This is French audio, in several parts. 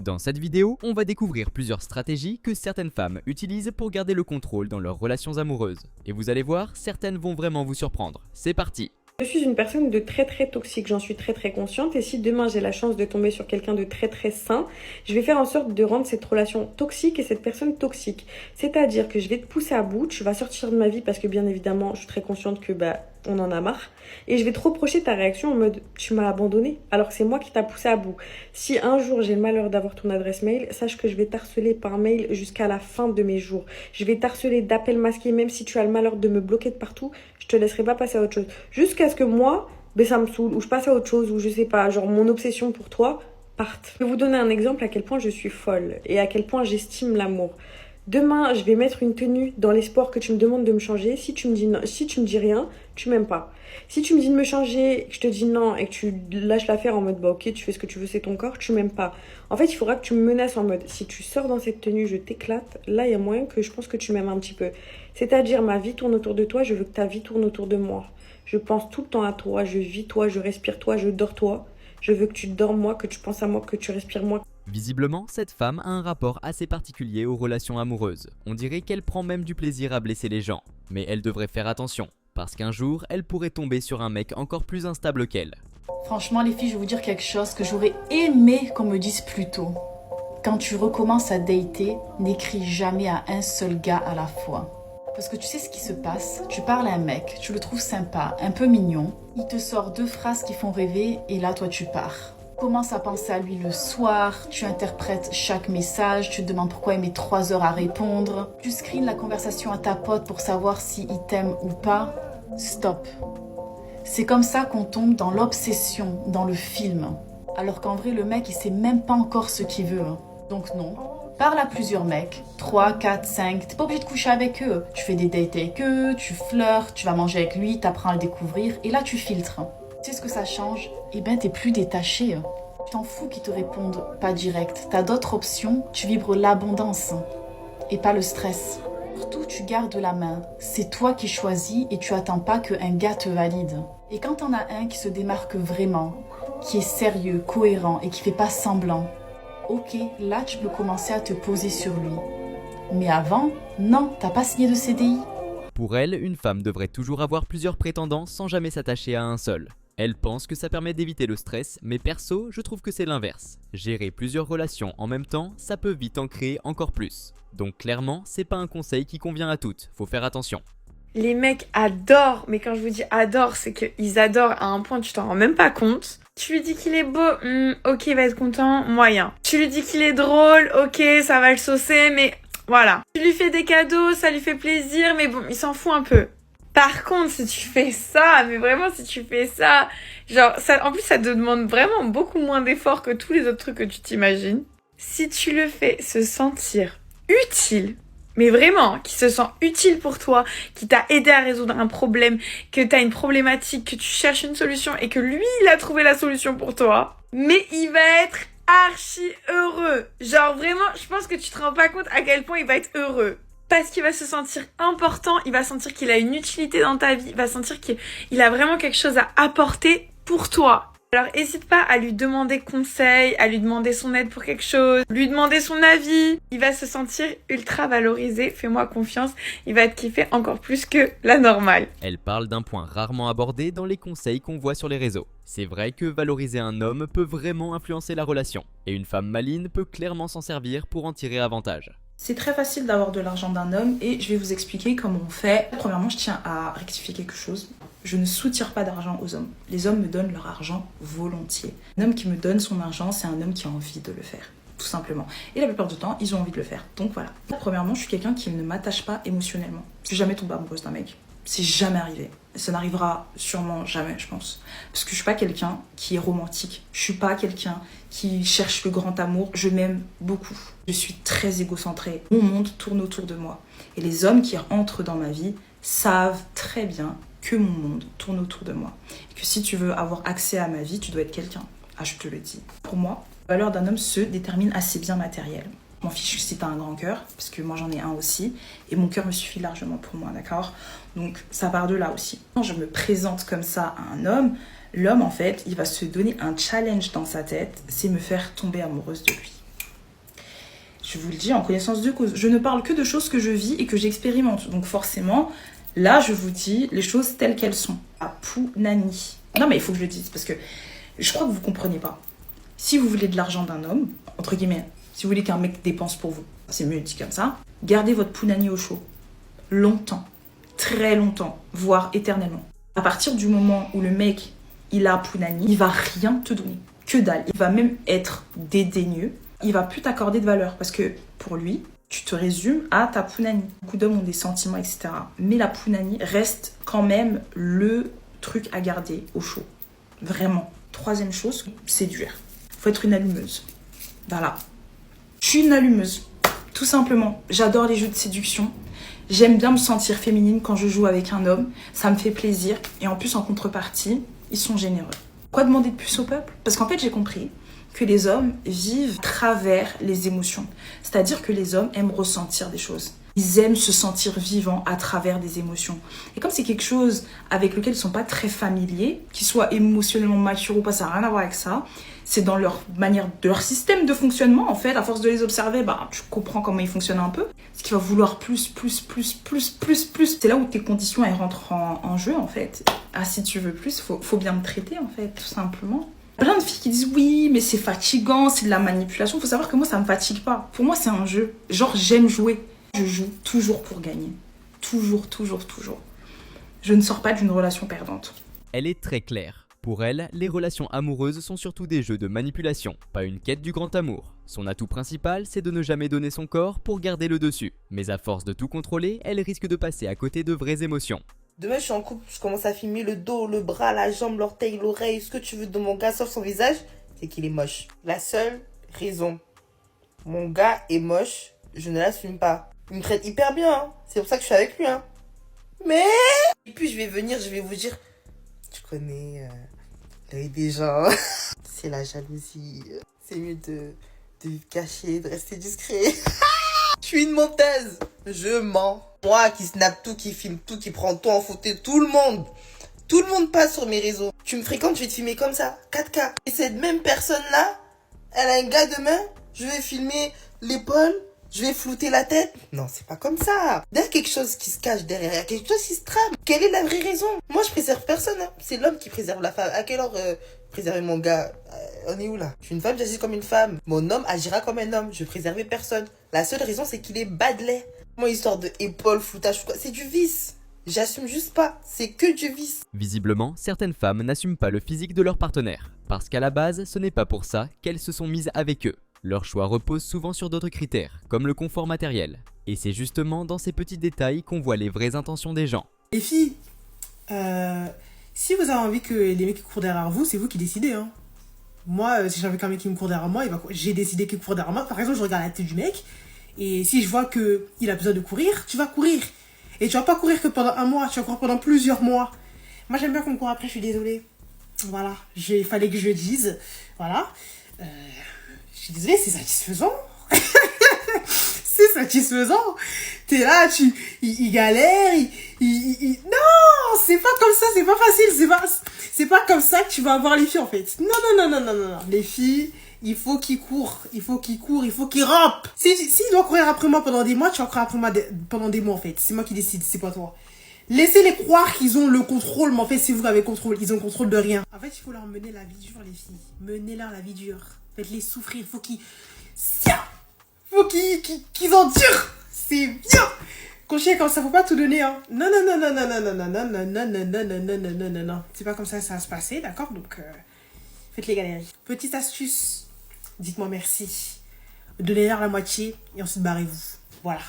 Dans cette vidéo, on va découvrir plusieurs stratégies que certaines femmes utilisent pour garder le contrôle dans leurs relations amoureuses. Et vous allez voir, certaines vont vraiment vous surprendre. C'est parti! Je suis une personne de très toxique, j'en suis très consciente, et si demain j'ai la chance de tomber sur quelqu'un de très sain, je vais faire en sorte de rendre cette relation toxique et cette personne toxique. C'est-à-dire que je vais te pousser à bout, tu vas sortir de ma vie parce que bien évidemment je suis très consciente que on en a marre, et je vais te reprocher ta réaction en mode tu m'as abandonné alors que c'est moi qui t'a poussé à bout. Si un jour j'ai le malheur d'avoir ton adresse mail, sache que je vais t'harceler par mail jusqu'à la fin de mes jours. Je vais t'harceler d'appels masqués, même si tu as le malheur de me bloquer de partout, je te laisserai pas passer à autre chose. Jusqu'à ce que moi, ça me saoule, ou je passe à autre chose, ou je sais pas, genre mon obsession pour toi parte. Je vais vous donner un exemple à quel point je suis folle et à quel point j'estime l'amour. Demain, je vais mettre une tenue dans l'espoir que tu me demandes de me changer. Si tu me dis non, si tu me dis rien, tu m'aimes pas. Si tu me dis de me changer, que je te dis non et que tu lâches l'affaire en mode ok, tu fais ce que tu veux, c'est ton corps, tu m'aimes pas. En fait, il faudra que tu me menaces en mode si tu sors dans cette tenue, je t'éclate. Là, il y a moyen que je pense que tu m'aimes un petit peu. C'est-à-dire, ma vie tourne autour de toi, je veux que ta vie tourne autour de moi. Je pense tout le temps à toi, je vis toi, je respire toi, je dors toi. Je veux que tu dormes moi, que tu penses à moi, que tu respires moi. Visiblement, cette femme a un rapport assez particulier aux relations amoureuses. On dirait qu'elle prend même du plaisir à blesser les gens. Mais elle devrait faire attention, parce qu'un jour, elle pourrait tomber sur un mec encore plus instable qu'elle. Franchement les filles, je vais vous dire quelque chose que j'aurais aimé qu'on me dise plus tôt. Quand tu recommences à dater, n'écris jamais à un seul gars à la fois. Parce que tu sais ce qui se passe, tu parles à un mec, tu le trouves sympa, un peu mignon, il te sort 2 phrases qui font rêver et là toi tu pars. Commence à penser à lui le soir, tu interprètes chaque message, tu te demandes pourquoi il met 3 heures à répondre, tu screens la conversation à ta pote pour savoir s'il t'aime ou pas. Stop. C'est comme ça qu'on tombe dans l'obsession, dans le film. Alors qu'en vrai, le mec, il sait même pas encore ce qu'il veut. Donc non. Parle à plusieurs mecs, 3, 4, 5, t'es pas obligé de coucher avec eux. Tu fais des dates avec eux, tu flirtes, tu vas manger avec lui, t'apprends à le découvrir, et là tu filtres. Tu sais ce que ça change? Eh ben t'es plus détaché. Tu t'en fous qu'ils te répondent pas direct. T'as d'autres options, tu vibres l'abondance et pas le stress. Surtout, tu gardes la main. C'est toi qui choisis et tu attends pas qu'un gars te valide. Et quand t'en as un qui se démarque vraiment, qui est sérieux, cohérent et qui fait pas semblant, ok, là tu peux commencer à te poser sur lui. Mais avant, non, t'as pas signé de CDI. Pour elle, une femme devrait toujours avoir plusieurs prétendants sans jamais s'attacher à un seul. Elle pense que ça permet d'éviter le stress, mais perso, je trouve que c'est l'inverse. Gérer plusieurs relations en même temps, ça peut vite en créer encore plus. Donc clairement, c'est pas un conseil qui convient à toutes, faut faire attention. Les mecs adorent, mais quand je vous dis adorent, c'est qu'ils adorent à un point tu t'en rends même pas compte. Tu lui dis qu'il est beau, ok, il va être content, moyen. Tu lui dis qu'il est drôle, ok, ça va le saucer, mais voilà. Tu lui fais des cadeaux, ça lui fait plaisir, mais bon, il s'en fout un peu. Par contre, si tu fais ça, mais vraiment si tu fais ça, genre, ça, en plus ça te demande vraiment beaucoup moins d'efforts que tous les autres trucs que tu t'imagines. Si tu le fais se sentir utile, mais vraiment, qui se sent utile pour toi, qui t'a aidé à résoudre un problème, que t'as une problématique, que tu cherches une solution et que lui, il a trouvé la solution pour toi, mais il va être archi heureux. Genre vraiment, je pense que tu te rends pas compte à quel point il va être heureux. Parce qu'il va se sentir important, il va sentir qu'il a une utilité dans ta vie, il va sentir qu'il a vraiment quelque chose à apporter pour toi. Alors n'hésite pas à lui demander conseil, à lui demander son aide pour quelque chose, lui demander son avis. Il va se sentir ultra valorisé, fais-moi confiance, il va te kiffer encore plus que la normale. Elle parle d'un point rarement abordé dans les conseils qu'on voit sur les réseaux. C'est vrai que valoriser un homme peut vraiment influencer la relation, et une femme maligne peut clairement s'en servir pour en tirer avantage. C'est très facile d'avoir de l'argent d'un homme et je vais vous expliquer comment on fait. Premièrement, je tiens à rectifier quelque chose. Je ne soutire pas d'argent aux hommes. Les hommes me donnent leur argent volontiers. Un homme qui me donne son argent, c'est un homme qui a envie de le faire, tout simplement. Et la plupart du temps, ils ont envie de le faire. Donc voilà. Premièrement, je suis quelqu'un qui ne m'attache pas émotionnellement. Je suis jamais tombée amoureuse d'un mec. C'est jamais arrivé. Ça n'arrivera sûrement jamais, je pense. Parce que je suis pas quelqu'un qui est romantique. Je suis pas quelqu'un qui cherche le grand amour. Je m'aime beaucoup. Je suis très égocentrée. Mon monde tourne autour de moi. Et les hommes qui entrent dans ma vie savent très bien que mon monde tourne autour de moi. Et que si tu veux avoir accès à ma vie, tu dois être quelqu'un. Ah, je te le dis. Pour moi, la valeur d'un homme se détermine à ses biens matériels. M'en fiche si t'as un grand cœur, parce que moi j'en ai un aussi, et mon cœur me suffit largement pour moi, d'accord? Donc ça part de là aussi. Quand je me présente comme ça à un homme, l'homme en fait, il va se donner un challenge dans sa tête, c'est me faire tomber amoureuse de lui. Je vous le dis en connaissance de cause. Je ne parle que de choses que je vis et que j'expérimente. Donc forcément, là, je vous dis les choses telles qu'elles sont. À Pounani. Non, mais il faut que je le dise parce que je crois que vous ne comprenez pas. Si vous voulez de l'argent d'un homme, entre guillemets, si vous voulez qu'un mec dépense pour vous, c'est mieux dit comme ça, gardez votre Pounani au chaud. Longtemps. Très longtemps. Voire éternellement. À partir du moment où le mec, il a Pounani, il va rien te donner. Que dalle. Il va même être dédaigneux. Il va plus t'accorder de valeur parce que pour lui, tu te résumes à ta Pounani. Beaucoup d'hommes ont des sentiments, etc. Mais la Pounani reste quand même le truc à garder au chaud. Vraiment. Troisième chose, séduire. Faut être une allumeuse. Voilà. Je suis une allumeuse. Tout simplement. J'adore les jeux de séduction. J'aime bien me sentir féminine quand je joue avec un homme. Ça me fait plaisir. Et en plus, en contrepartie, ils sont généreux. Quoi demander de plus au peuple? Parce qu'en fait, j'ai compris que les hommes vivent à travers les émotions. C'est-à-dire que les hommes aiment ressentir des choses. Ils aiment se sentir vivants à travers des émotions. Et comme c'est quelque chose avec lequel ils ne sont pas très familiers, qu'ils soient émotionnellement matures ou pas, ça n'a rien à voir avec ça. C'est dans leur manière, de leur système de fonctionnement, en fait. À force de les observer, tu comprends comment ils fonctionnent un peu. Ce qui va vouloir plus. C'est là où tes conditions, elles rentrent en jeu, en fait. Ah, si tu veux plus, faut bien me traiter, en fait, tout simplement. Plein de filles qui disent oui, mais c'est fatigant, c'est de la manipulation. Faut savoir que moi, ça me fatigue pas. Pour moi, c'est un jeu. Genre, j'aime jouer. Je joue toujours pour gagner. Toujours. Je ne sors pas d'une relation perdante. Elle est très claire. Pour elle, les relations amoureuses sont surtout des jeux de manipulation, pas une quête du grand amour. Son atout principal, c'est de ne jamais donner son corps pour garder le dessus. Mais à force de tout contrôler, elle risque de passer à côté de vraies émotions. Demain, je suis en couple, je commence à filmer le dos, le bras, la jambe, l'orteil, l'oreille, ce que tu veux de mon gars, sauf son visage, c'est qu'il est moche. La seule raison, mon gars est moche, je ne l'assume pas. Il me traite hyper bien, hein. C'est pour ça que je suis avec lui, hein. Mais... Et puis, je vais vous dire, tu connais l'œil des gens, c'est la jalousie. C'est mieux de vivre caché, de rester discret. Je suis une menteuse, je mens. Moi qui snap tout, qui filme tout, qui prend tout en photo, tout le monde passe sur mes réseaux. Tu me fréquentes, je vais te filmer comme ça, 4K. Et cette même personne-là, elle a un gars demain, je vais filmer l'épaule, je vais flouter la tête. Non, c'est pas comme ça. Il y a quelque chose qui se cache derrière, il y a quelque chose qui se trame. Quelle est la vraie raison? Moi, je préserve personne, hein. C'est l'homme qui préserve la femme. À quelle heure préserver mon gars? On est où là? Je suis une femme, j'agis comme une femme. Mon homme agira comme un homme. Je vais préserver personne. La seule raison, c'est qu'il est bâdelet. Moi, histoire de épaule, floutage, c'est du vice. J'assume juste pas. C'est que du vice. Visiblement, certaines femmes n'assument pas le physique de leur partenaire. Parce qu'à la base, ce n'est pas pour ça qu'elles se sont mises avec eux. Leur choix repose souvent sur d'autres critères, comme le confort matériel. Et c'est justement dans ces petits détails qu'on voit les vraies intentions des gens. Les filles, si vous avez envie que les mecs courent derrière vous, c'est vous qui décidez, hein. Moi, si j'ai envie qu'un mec qui me court derrière moi, j'ai décidé qu'il court derrière moi. Par exemple, je regarde la tête du mec, et si je vois qu'il a besoin de courir, tu vas courir. Et tu vas pas courir que pendant un mois, tu vas courir pendant plusieurs mois. Moi, j'aime bien qu'on me court après, je suis désolée. Voilà, il fallait que je le dise. Voilà. Je suis désolée, c'est satisfaisant. C'est satisfaisant. T'es là, il galère, non, c'est pas comme ça, c'est pas facile, c'est pas comme ça que tu vas avoir les filles, en fait. Non. Les filles, il faut qu'ils courent, il faut qu'ils rampent. S'il doit courir après moi pendant des mois, tu vas courir après moi pendant des mois, en fait. C'est moi qui décide, c'est pas toi. Laissez-les croire qu'ils ont le contrôle, mais en fait, c'est vous qui avez le contrôle. Ils ont le contrôle de rien. En fait, il faut leur mener la vie dure, les filles. Menez-leur la vie dure. Faites-les souffrir. Faut qu'ils endurent. C'est bien. Coucher comme ça, faut pas tout donner, hein. Non. C'est pas comme ça va se passer, d'accord? Donc, faites les galeries. Petite astuce. Dites-moi merci. Donnez-leur la moitié et ensuite barrez-vous. Voilà.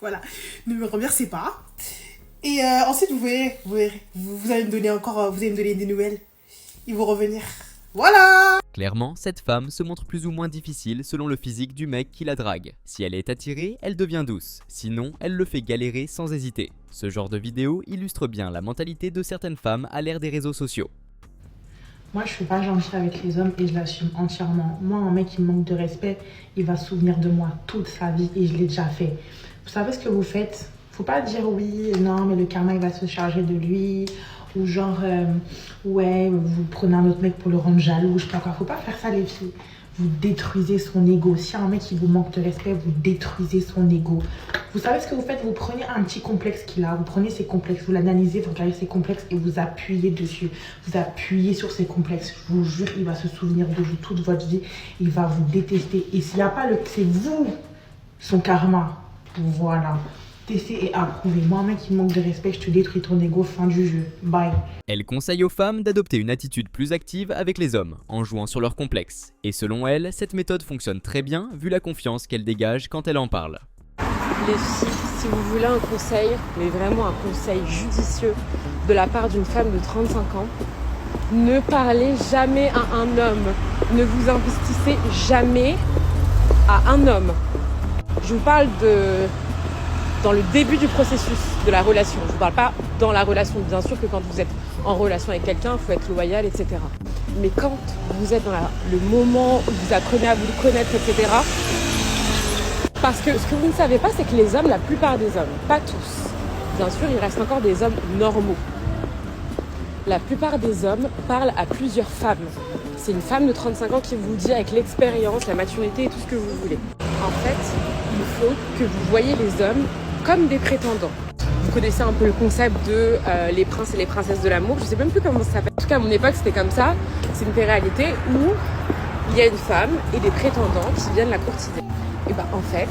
Voilà. Ne me remerciez pas. Et ensuite, vous allez me donner encore, vous allez me donner des nouvelles. Ils vont revenir. Voilà! Clairement, cette femme se montre plus ou moins difficile selon le physique du mec qui la drague. Si elle est attirée, elle devient douce. Sinon, elle le fait galérer sans hésiter. Ce genre de vidéo illustre bien la mentalité de certaines femmes à l'ère des réseaux sociaux. Moi, je suis pas gentille avec les hommes et je l'assume entièrement. Moi, un mec qui me manque de respect, il va se souvenir de moi toute sa vie et je l'ai déjà fait. Vous savez ce que vous faites? Faut pas dire oui, non, mais le karma, il va se charger de lui. Ou genre, ouais, vous prenez un autre mec pour le rendre jaloux, je sais pas quoi. Faut pas faire ça, les filles. Vous détruisez son ego. Si un mec qui vous manque de respect, vous détruisez son ego. Vous savez ce que vous faites? Vous prenez un petit complexe qu'il a, vous prenez ses complexes, vous l'analysez, vous regardez ses complexes et vous appuyez dessus. Vous appuyez sur ses complexes. Je vous jure, il va se souvenir de vous toute votre vie. Il va vous détester. Et s'il n'y a pas c'est vous, son karma. Voilà. Tester et approuver. Moi, un mec qui manque de respect, je te détruis ton ego, fin du jeu. Bye. Elle conseille aux femmes d'adopter une attitude plus active avec les hommes, en jouant sur leurs complexes. Et selon elle, cette méthode fonctionne très bien vu la confiance qu'elle dégage quand elle en parle. Les filles, si vous voulez un conseil, mais vraiment un conseil judicieux de la part d'une femme de 35 ans, ne parlez jamais à un homme. Ne vous investissez jamais à un homme. Je vous parle dans le début du processus de la relation. Je ne vous parle pas dans la relation. Bien sûr que quand vous êtes en relation avec quelqu'un, il faut être loyal, etc. Mais quand vous êtes dans le moment où vous apprenez à vous connaître, etc. Parce que ce que vous ne savez pas, c'est que les hommes, la plupart des hommes, pas tous, bien sûr, il reste encore des hommes normaux. La plupart des hommes parlent à plusieurs femmes. C'est une femme de 35 ans qui vous dit avec l'expérience, la maturité et tout ce que vous voulez. En fait, il faut que vous voyez les hommes comme des prétendants. Vous connaissez un peu le concept de les princes et les princesses de l'amour. Je ne sais même plus comment ça s'appelle. En tout cas, à mon époque, c'était comme ça. C'est une réalité où il y a une femme et des prétendants qui viennent la courtiser. Et bien, en fait,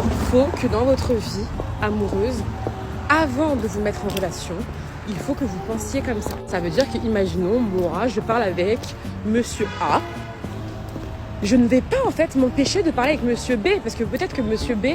il faut que dans votre vie amoureuse, avant de vous mettre en relation, il faut que vous pensiez comme ça. Ça veut dire que, imaginons, moi, je parle avec Monsieur A. Je ne vais pas en fait m'empêcher de parler avec Monsieur B, parce que peut-être que Monsieur B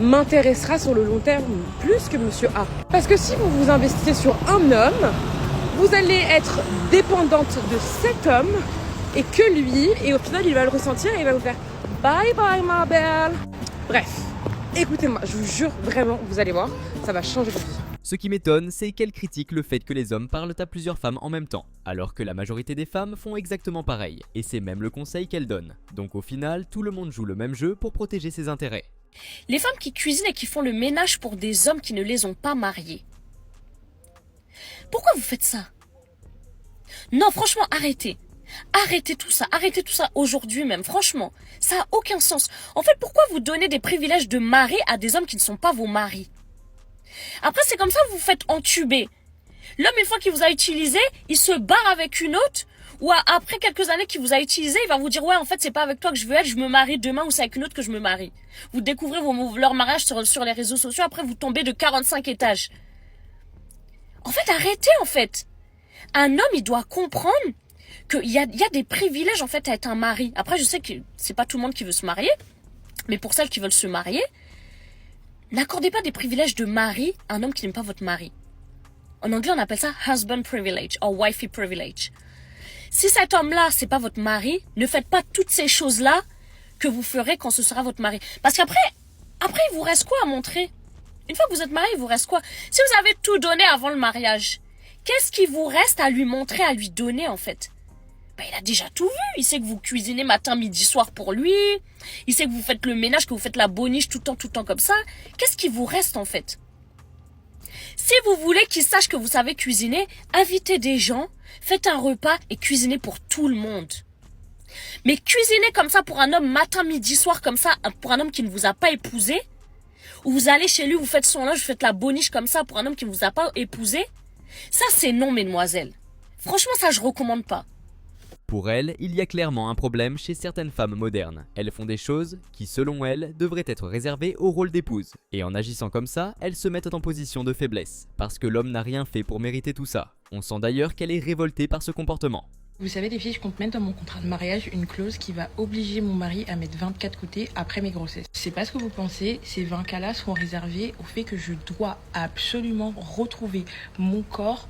m'intéressera sur le long terme plus que Monsieur A. Parce que si vous vous investissez sur un homme, vous allez être dépendante de cet homme et que lui, et au final il va le ressentir et il va vous faire bye bye ma belle. Bref, écoutez-moi, je vous jure vraiment, vous allez voir, ça va changer votre vie. Ce qui m'étonne, c'est qu'elle critique le fait que les hommes parlent à plusieurs femmes en même temps, alors que la majorité des femmes font exactement pareil, et c'est même le conseil qu'elle donne. Donc au final, tout le monde joue le même jeu pour protéger ses intérêts. Les femmes qui cuisinent et qui font le ménage pour des hommes qui ne les ont pas mariés. Pourquoi vous faites ça? Non, franchement, arrêtez. Arrêtez tout ça aujourd'hui même, franchement. Ça n'a aucun sens. En fait, pourquoi vous donnez des privilèges de mari à des hommes qui ne sont pas vos maris? Après, c'est comme ça que vous vous faites entuber. L'homme, une fois qu'il vous a utilisé, il se barre avec une autre. Ou après quelques années qu'il vous a utilisé, il va vous dire « Ouais, en fait, c'est pas avec toi que je veux être, je me marie demain ou c'est avec une autre que je me marie. » Vous découvrez leur mariage sur les réseaux sociaux, après vous tombez de 45 étages. En fait, arrêtez, en fait. Un homme, il doit comprendre qu'il y a des privilèges, en fait, à être un mari. Après, je sais que c'est pas tout le monde qui veut se marier, mais pour celles qui veulent se marier, n'accordez pas des privilèges de mari à un homme qui n'aime pas votre mari. En anglais, on appelle ça husband privilege ou wifey privilege. Si cet homme-là, c'est pas votre mari, ne faites pas toutes ces choses-là que vous ferez quand ce sera votre mari. Parce qu'après, il vous reste quoi à montrer? Une fois que vous êtes marié, il vous reste quoi? Si vous avez tout donné avant le mariage, qu'est-ce qui vous reste à lui montrer, à lui donner en fait? Ben, il a déjà tout vu. Il sait que vous cuisinez matin, midi, soir pour lui. Il sait que vous faites le ménage, que vous faites la boniche tout le temps comme ça. Qu'est-ce qui vous reste en fait? Si vous voulez qu'il sache que vous savez cuisiner, invitez des gens, faites un repas et cuisinez pour tout le monde. Mais cuisiner comme ça pour un homme matin, midi, soir comme ça, pour un homme qui ne vous a pas épousé, ou vous allez chez lui, vous faites son linge, vous faites la boniche comme ça pour un homme qui ne vous a pas épousé, ça c'est non, mesdemoiselles. Franchement, ça je recommande pas. Pour elle, il y a clairement un problème chez certaines femmes modernes. Elles font des choses qui, selon elles, devraient être réservées au rôle d'épouse. Et en agissant comme ça, elles se mettent en position de faiblesse. Parce que l'homme n'a rien fait pour mériter tout ça. On sent d'ailleurs qu'elle est révoltée par ce comportement. Vous savez les filles, je compte mettre dans mon contrat de mariage une clause qui va obliger mon mari à mettre 24 côtés après mes grossesses. Je sais pas ce que vous pensez, ces 20 cas-là seront réservés au fait que je dois absolument retrouver mon corps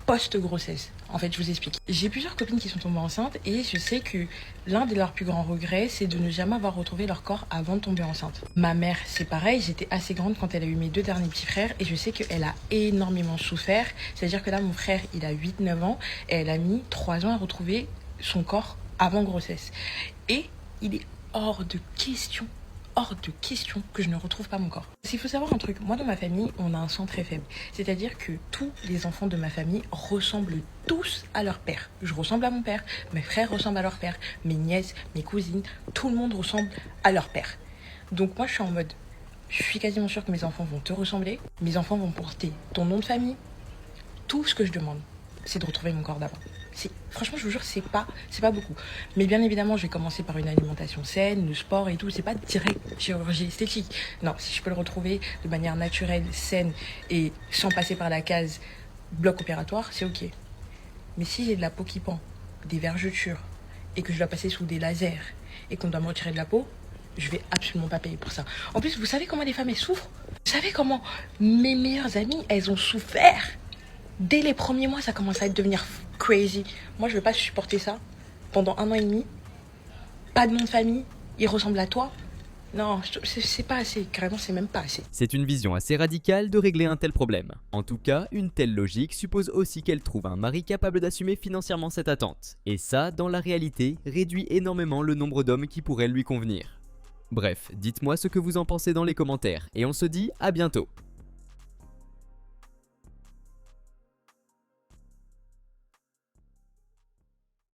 post-grossesse. En fait, je vous explique. J'ai plusieurs copines qui sont tombées enceintes et je sais que l'un de leurs plus grands regrets, c'est de ne jamais avoir retrouvé leur corps avant de tomber enceinte. Ma mère, c'est pareil, j'étais assez grande quand elle a eu mes 2 derniers petits frères et je sais qu'elle a énormément souffert. C'est-à-dire que là, mon frère, il a 8-9 ans et elle a mis 3 ans à retrouver son corps avant grossesse. Et il est hors de question hors de question que je ne retrouve pas mon corps. S'il faut savoir un truc, moi dans ma famille, on a un sang très faible. C'est-à-dire que tous les enfants de ma famille ressemblent tous à leur père. Je ressemble à mon père, mes frères ressemblent à leur père, mes nièces, mes cousines, tout le monde ressemble à leur père. Donc moi je suis en mode, je suis quasiment sûre que mes enfants vont te ressembler, mes enfants vont porter ton nom de famille. Tout ce que je demande, c'est de retrouver mon corps d'avant. Franchement, je vous jure, c'est pas beaucoup. Mais bien évidemment, je vais commencer par une alimentation saine, le sport et tout. C'est pas direct chirurgie esthétique. Non, si je peux le retrouver de manière naturelle, saine et sans passer par la case bloc opératoire, c'est ok. Mais si j'ai de la peau qui pend, des vergetures et que je dois passer sous des lasers et qu'on doit me retirer de la peau, je vais absolument pas payer pour ça. En plus, vous savez comment les femmes elles souffrent? Vous savez comment mes meilleures amies, elles ont souffert? Dès les premiers mois, ça commence à devenir crazy. Moi, je ne veux pas supporter ça. Pendant 1 an et demi, pas de nom de famille, il ressemble à toi. Non, c'est pas assez. Carrément, c'est même pas assez. C'est une vision assez radicale de régler un tel problème. En tout cas, une telle logique suppose aussi qu'elle trouve un mari capable d'assumer financièrement cette attente. Et ça, dans la réalité, réduit énormément le nombre d'hommes qui pourraient lui convenir. Bref, dites-moi ce que vous en pensez dans les commentaires, et on se dit à bientôt.